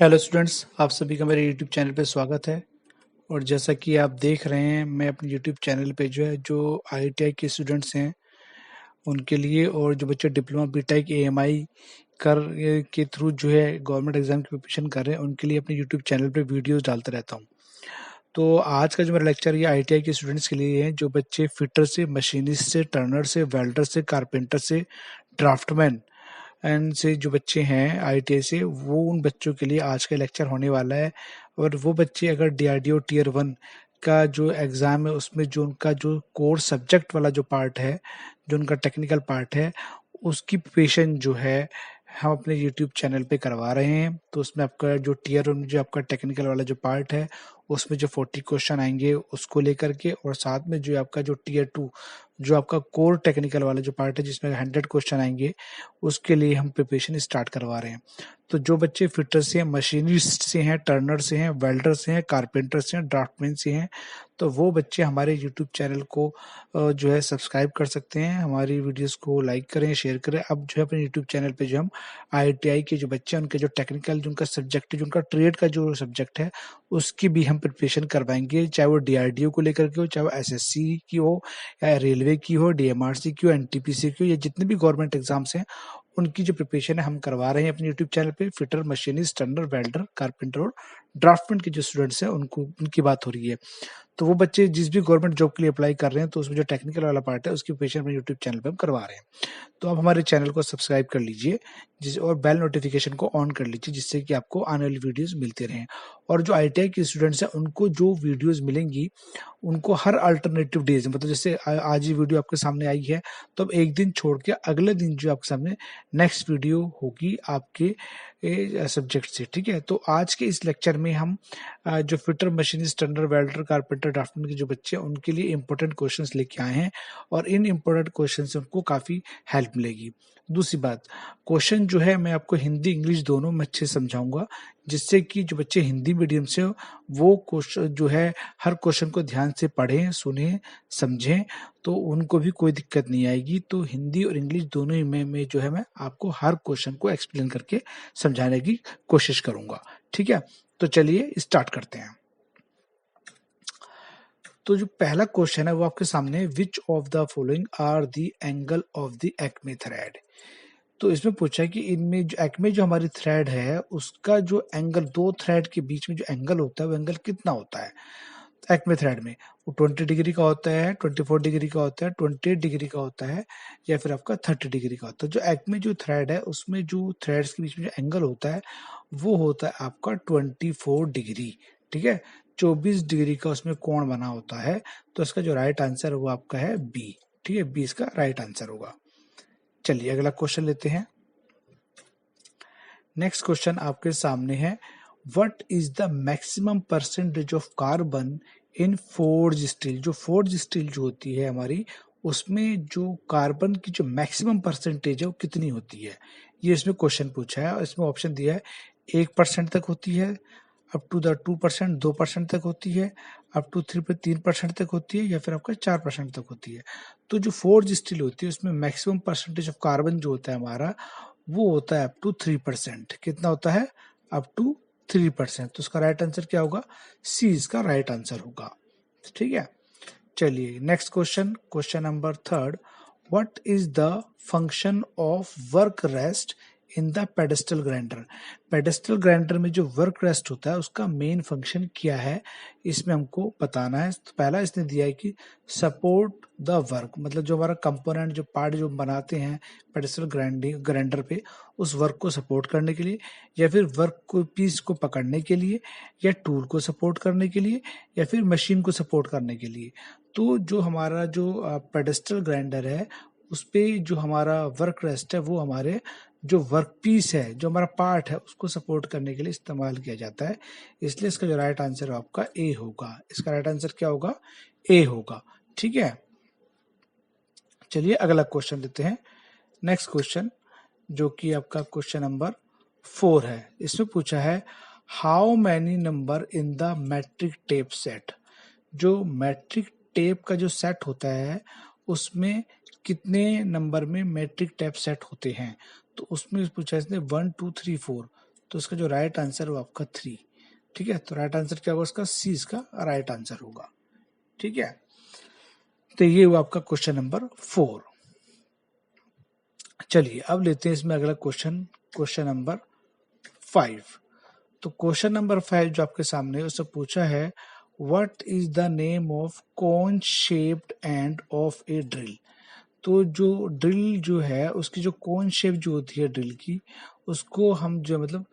Hello students, आप सभी का मेरे यूट्यूब चैनल पे स्वागत है। और जैसा कि आप देख रहे हैं, मैं अपने यूट्यूब चैनल पे जो आईटीआई के स्टूडेंट्स हैं उनके लिए, और जो बच्चे डिप्लोमा बीटेक एएमआई कर के थ्रू जो है गवर्नमेंट एग्जाम की प्रिपरेशन कर रहे हैं, उनके लिए अपने यूट्यूब चैनल पे वीडियोस डालता रहता हूँ। तो आज का जो मेरा लेक्चर ये आईटीआई के स्टूडेंट्स के लिए है, जो बच्चे फिटर से, मशीनिस्ट से, टर्नर से, वेल्डर से, कारपेंटर से, ड्राफ्टमैन एंड से जो बच्चे हैं आईटीआई से, वो उन बच्चों के लिए आज का लेक्चर होने वाला है। और वो बच्चे अगर डीआरडीओ टीयर 1 का जो एग्ज़ाम है उसमें जो उनका जो कोर सब्जेक्ट वाला जो पार्ट है, जो उनका टेक्निकल पार्ट है, उसकी प्रिपरेशन जो है हम अपने यूट्यूब चैनल पे करवा रहे हैं। तो उसमें आपका जो टीयर 1 जो आपका टेक्निकल वाला जो पार्ट है, उसमें जो 40 क्वेश्चन आएंगे उसको लेकर के, और साथ में जो आपका जो टीयर 2 जो आपका कोर टेक्निकल वाला जो पार्ट है जिसमें 100 क्वेश्चन आएंगे, उसके लिए हम प्रिपरेशन स्टार्ट करवा रहे हैं। तो जो बच्चे फिटर से हैं, मशीनिस्ट से हैं, टर्नर से हैं, वेल्डर से हैं, कारपेंटर से हैं, ड्राफ्टमैन से हैं, तो वो बच्चे हमारे यूट्यूब चैनल को जो है सब्सक्राइब कर सकते हैं। हमारी वीडियोस को लाइक करें, शेयर करें। अब जो है अपने यूट्यूब चैनल पे जो हम आईटीआई के जो बच्चे हैं उनके जो टेक्निकल जो उनका सब्जेक्ट है, जो उनका ट्रेड का जो सब्जेक्ट है, उसकी भी हम प्रिपरेशन करवाएंगे, चाहे वो डीआरडीओ को लेकर के हो, चाहे वो एसएससी की हो, या रेलवे की हो, डीएमआरसी की हो, एनटीपीसी की हो, या जितने भी गवर्नमेंट एग्जाम्स हैं उनकी जो प्रिपरेशन है हम करवा रहे हैं अपने यूट्यूब चैनल पे। Fitter, machinist, turner, welder, carpenter और ड्राफ्टमैन के जो स्टूडेंट्स हैं उनको उनकी बात हो रही है। तो वो बच्चे जिस भी गवर्नमेंट जॉब के लिए अप्लाई कर रहे हैं, तो उसमें जो टेक्निकल वाला पार्ट है उसकी प्रिपरेशन अपने यूट्यूब चैनल पे हम करवा रहे हैं। तो आप हमारे चैनल को सब्सक्राइब कर लीजिए और बेल नोटिफिकेशन को ऑन कर लीजिए, जिससे कि आपको आने वाली वीडियोस मिलते रहें। और जो आईटीआई के स्टूडेंट्स हैं उनको जो वीडियोस मिलेंगी, उनको हर अल्टरनेटिव डेज, मतलब जैसे आज ही वीडियो आपके सामने आई है, तो अब एक दिन छोड़ के अगले दिन जो आपके सामने नेक्स्ट वीडियो होगी आपके सब्जेक्ट से। ठीक है, तो आज के इस लेक्चर में हम जो fitter, machinist, turner, welder, carpenter, draftman के जो बच्चे हैं उनके लिए इंपॉर्टेंट क्वेश्चंस लेके आए हैं, और इन इंपॉर्टेंट क्वेश्चन से उनको काफ़ी हेल्प मिलेगी। दूसरी बात, क्वेश्चन जो है मैं आपको हिंदी इंग्लिश दोनों में अच्छे से समझाऊंगा, जिससे कि जो बच्चे हिंदी मीडियम से हो वो क्वेश्चन जो है हर क्वेश्चन को ध्यान से पढ़ें, सुने, समझें, तो उनको भी कोई दिक्कत नहीं आएगी। तो हिंदी और इंग्लिश दोनों ही में जो है मैं आपको हर क्वेश्चन को एक्सप्लेन करके समझाने की कोशिश करूंगा। ठीक है, तो चलिए स्टार्ट करते हैं। तो जो पहला क्वेश्चन है वो आपके सामने, which of the following are the angle of the acme thread. तो इसमें पूछा है कि इनमें जो एक्मे जो हमारी थ्रेड है उसका जो एंगल, दो थ्रेड के बीच में जो एंगल होता है वो एंगल कितना होता है एक्मे थ्रेड में। वो 20 डिग्री का होता है, 24 डिग्री का होता है, 28 डिग्री का होता है, या फिर आपका 30 डिग्री का होता है। जो एक्मे जो थ्रेड है उसमें जो थ्रेड्स के बीच में जो एंगल होता है वो होता है आपका 24 डिग्री। ठीक है, 24 डिग्री का उसमें कोण बना होता है। तो इसका जो राइट आंसर है वो आपका है बी। ठीक है, बी इसका राइट आंसर होगा। चलिए अगला क्वेश्चन लेते हैं। नेक्स्ट क्वेश्चन आपके सामने है, what is the maximum percentage of carbon in forge steel. जो फोर्ज स्टील जो होती है हमारी, उसमें जो कार्बन की जो मैक्सिमम परसेंटेज है वो कितनी होती है, ये इसमें क्वेश्चन पूछा है। और इसमें ऑप्शन दिया है 1% तक होती है, अप टू द 2%, 2% तक होती है, अप टू 3% तक होती है, या फिर आपका 4% तक होती है। तो जो फोर्ज स्टील होती है उसमें मैक्सिमम परसेंटेज ऑफ कार्बन जो होता है हमारा, वो होता है अप टू 3%। कितना होता है? Up to 3%। तो उसका राइट आंसर क्या होगा? सी इसका राइट आंसर होगा। ठीक है, चलिए next question, question number third, what is the function of work rest in the pedestal grinder. Pedestal grinder में जो वर्क रेस्ट होता है उसका मेन फंक्शन क्या है, इसमें हमको बताना है। तो पहला इसने दिया है कि सपोर्ट द वर्क, मतलब जो हमारा कंपोनेंट जो पार्ट जो बनाते हैं पेडेस्टल ग्राइंडर पे, उस वर्क को सपोर्ट करने के लिए, या फिर वर्क को पीस को पकड़ने के लिए, या टूल को सपोर्ट करने के लिए, या फिर मशीन को सपोर्ट करने के लिए। तो जो हमारा जो पेडेस्टल ग्राइंडर है उस पे जो हमारा वर्क रेस्ट है वो हमारे जो वर्क पीस है, जो हमारा पार्ट है, उसको सपोर्ट करने के लिए इस्तेमाल किया जाता है। इसलिए इसका जो राइट आंसर है आपका ए होगा। इसका राइट आंसर क्या होगा? ए होगा। ठीक है, चलिए अगला क्वेश्चन लेते हैं। नेक्स्ट क्वेश्चन जो कि आपका क्वेश्चन नंबर 4 है। इसमें पूछा है, how many number in the metric tape set. जो मैट्रिक टेप का जो सेट होता है उसमें कितने नंबर में मैट्रिक टेप सेट होते हैं। तो उसमें पूछा इसने 1 2 3 4। तो इसका जो राइट आंसर वो आपका 3। ठीक है, तो राइट आंसर क्या होगा इसका? सी इसका राइट आंसर होगा। ठीक है, तो ये हुआ आपका क्वेश्चन नंबर 4। चलिए अब लेते हैं इसमें अगला क्वेश्चन, क्वेश्चन नंबर 5। तो क्वेश्चन नंबर 5 जो आपके सामने है उससे पूछा है what is the name of cone shaped end of A drill. तो जो ड्रिल जो है उसकी जो कोन शेप जो होती है ड्रिल की, उसको हम जो मतलब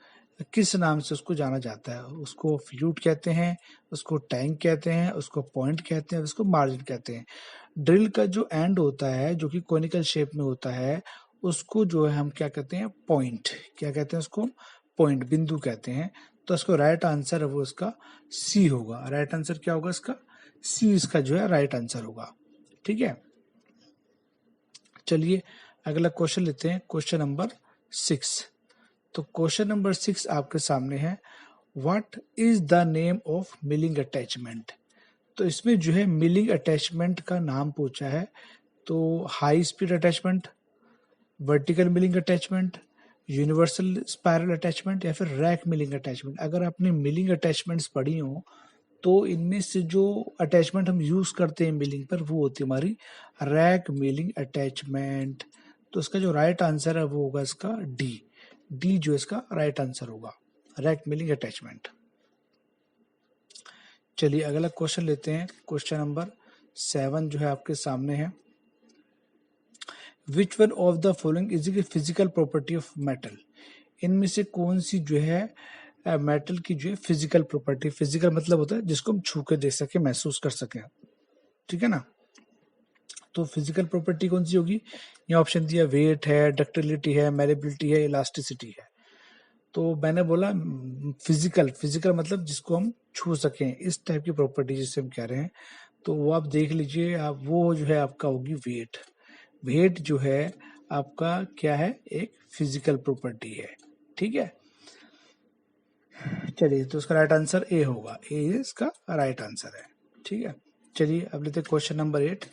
किस नाम से उसको जाना जाता है? उसको फ्लूट कहते हैं, उसको टैंक कहते हैं, उसको पॉइंट कहते हैं, उसको मार्जिन कहते हैं। ड्रिल का जो एंड होता है जो कि कोनिकल शेप में होता है उसको जो है हम क्या कहते हैं? पॉइंट। क्या कहते हैं उसको? पॉइंट, बिंदु कहते हैं। तो इसको राइट आंसर है वो इसका सी होगा। राइट आंसर क्या होगा इसका? सी इसका जो है राइट आंसर होगा। ठीक है, चलिए अगला क्वेश्चन लेते हैं, क्वेश्चन नंबर 6। तो क्वेश्चन नंबर 6 आपके सामने है what is the name of milling attachment. तो इसमें जो है मिलिंग अटैचमेंट का नाम पूछा है। तो high speed attachment, vertical milling attachment, universal spiral attachment या फिर रैक मिलिंग अटैचमेंट। अगर आपने मिलिंग अटैचमेंट्स पढ़ी हो तो इनमें से जो अटैचमेंट हम यूज करते हैं मिलिंग पर वो होती है हमारी रैक मिलिंग अटैचमेंट। तो इसका जो राइट आंसर है वो होगा इसका डी। डी जो इसका राइट आंसर होगा, रैक मिलिंग अटैचमेंट। चलिए अगला क्वेश्चन लेते हैं, क्वेश्चन नंबर 7 जो है आपके सामने है which one of the following is a physical property of metal. इनमें से कौन सी जो है मेटल की जो है फिजिकल प्रॉपर्टी, फिजिकल मतलब होता है जिसको हम छू के देख सके, महसूस कर सके। ठीक है ना, तो फिजिकल प्रॉपर्टी कौन सी होगी? ये ऑप्शन दिया वेट है, डक्टिलिटी है, मैलेबिलिटी है, इलास्टिसिटी है। तो मैंने बोला फिजिकल, फिजिकल मतलब जिसको हम छू सकें, इस टाइप की प्रॉपर्टी जिसे हम कह रहे हैं। तो वो आप देख लीजिए, आप वो जो है आपका होगी वेट। वेट जो है आपका क्या है? एक फिजिकल प्रॉपर्टी है। ठीक है, चलिए तो इसका राइट आंसर ए होगा। ए इसका राइट आंसर है। ठीक है, चलिए अब लेते क्वेश्चन नंबर 8।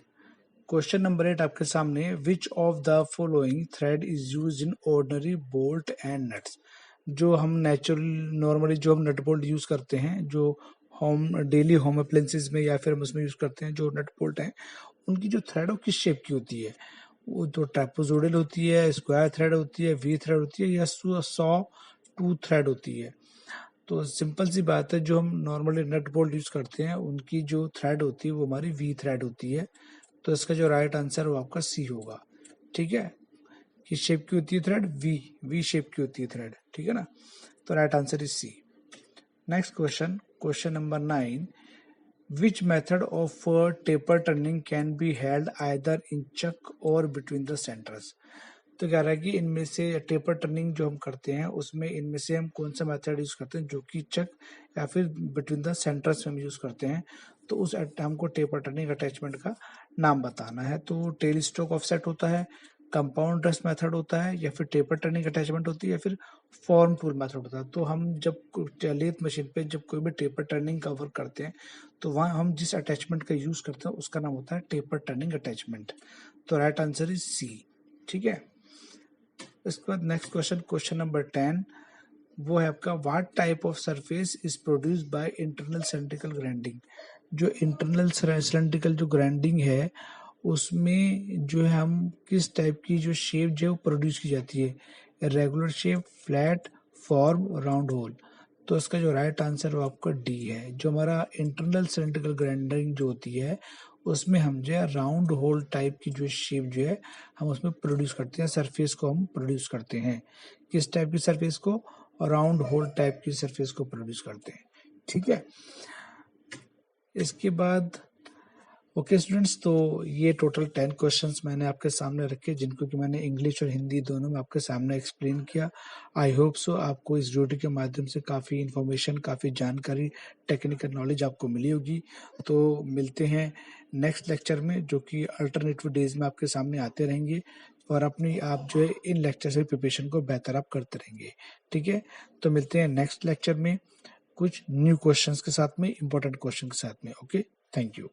क्वेश्चन नंबर 8 आपके सामने which of the following thread is use in ordinary bolt and nuts. जो हम नेचुरल नॉर्मली जो हम नट बोल्ट यूज करते हैं, जो होम डेली होम अप्लायंसेस में या फिर हम उसमें यूज करते हैं, जो नट बोल्ट हैं उनकी जो थ्रेड हो किस शेप की होती है? वो तो ट्रापेजोइडल होती है, स्क्वायर थ्रेड होती है, वी थ्रेड होती है या सॉ टू थ्रेड होती है। तो सिंपल सी बात है, जो हम नॉर्मली नट बोल्ट यूज करते हैं उनकी जो थ्रेड होती है वो हमारी वी थ्रेड होती है। तो इसका जो राइट आंसर वो आपका सी होगा। ठीक है, किस शेप की होती है थ्रेड? वी शेप की होती है थ्रेड। ठीक है ना, तो right answer is C. Next question, question number 9 which method of taper turning can be held either in chuck or between the centres. तो कह रहा है कि इनमें से टेपर टर्निंग जो हम करते हैं उसमें इनमें से हम कौन सा मेथड यूज करते हैं जो कि चक या फिर बिटवीन द सेंटर्स में हम यूज करते हैं। तो उस हमको टेपर टर्निंग अटैचमेंट का नाम बताना है। तो टेल स्ट्रोक ऑफसेट होता है, कंपाउंड ड्रेस मेथड होता है, या फिर टेपर टर्निंग अटैचमेंट होती है, या फिर फॉर्म टूल मेथड होता है। तो हम जब लेथ मशीन पे जब कोई भी टेपर टर्निंग का वर्क करते हैं तो वहाँ हम जिस अटैचमेंट का यूज करते हैं उसका नाम होता है टेपर टर्निंग अटैचमेंट। तो राइट आंसर इज सी। ठीक है, इसके बाद नेक्स्ट क्वेश्चन, क्वेश्चन नंबर 10 वो है आपका what type of surface is produced by internal cylindrical grinding. जो इंटरनल सिलेंड्रिकल जो ग्राइंडिंग है उसमें जो है हम किस टाइप की जो शेप जो है वो प्रोड्यूस की जाती है? Regular shape, flat, form, round whole. तो इसका जो राइट आंसर वो आपका डी है। जो हमारा इंटरनल सिलेंड्रिकल ग्राइंडिंग जो होती है उसमें हम जो है राउंड होल टाइप की जो शेप जो है हम उसमें प्रोड्यूस करते हैं, सरफेस को हम प्रोड्यूस करते हैं। किस टाइप की सरफेस को? राउंड होल टाइप की सरफेस को प्रोड्यूस करते हैं। ठीक है, इसके बाद ओके स्टूडेंट्स, तो ये टोटल 10 क्वेश्चंस मैंने आपके सामने रखे जिनको कि मैंने इंग्लिश और हिंदी दोनों में आपके सामने एक्सप्लेन किया। आई होप सो आपको इस वीडियो के माध्यम से काफ़ी इन्फॉर्मेशन, काफ़ी जानकारी, टेक्निकल नॉलेज आपको मिली होगी। तो मिलते हैं नेक्स्ट लेक्चर में जो कि अल्टरनेटिव डेज में आपके सामने आते रहेंगे और अपनी आप जो है इन लेक्चर से प्रिपरेशन को बेहतर आप करते रहेंगे। ठीक है, तो मिलते हैं नेक्स्ट लेक्चर में कुछ न्यू क्वेश्चंस के साथ में, इंपॉर्टेंट क्वेश्चन के साथ में। Okay, thank you.